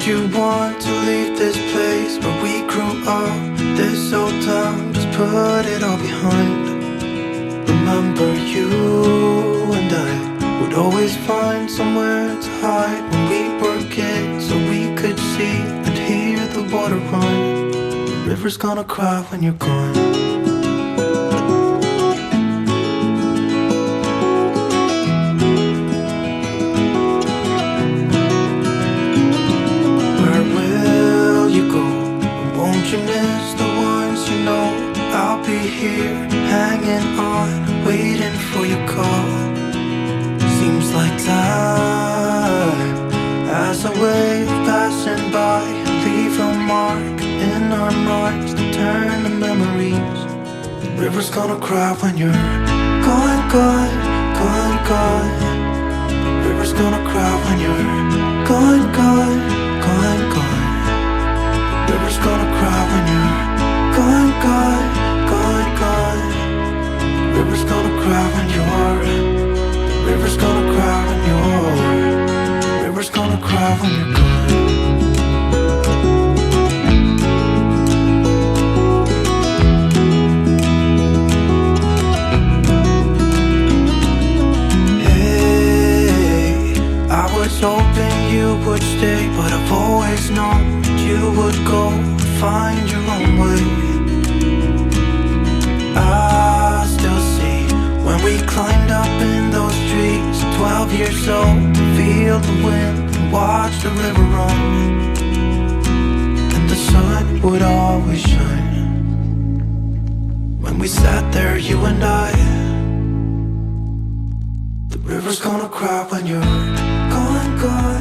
you want to leave this place where we grew up? This old town, just put it all behind. Remember you and I would always find somewhere to hide when we were kids, so we could see and hear the water run. The river's gonna cry when you're gone. You miss the ones you know. I'll be here, hanging on, waiting for your call. Seems like time as a wave passing by, leave a mark in our minds to turn to memories. The river's gonna cry when you're gone, gone, gone, gone. The river's gonna cry when you're gone, gone, gone, gone. The river's gonna cry when you're gone, gone, gone, gone. The river's gonna cry when you're. The river's gonna cry when you're. The river's gonna cry when you're gone. Hey, I was hoping you would stay, but I've always known you would go and find your own way. I still see when we climbed up in those trees, 12 years old, to feel the wind and watch the river run. And the sun would always shine when we sat there, you and I. The river's gonna cry when you're gone, gone.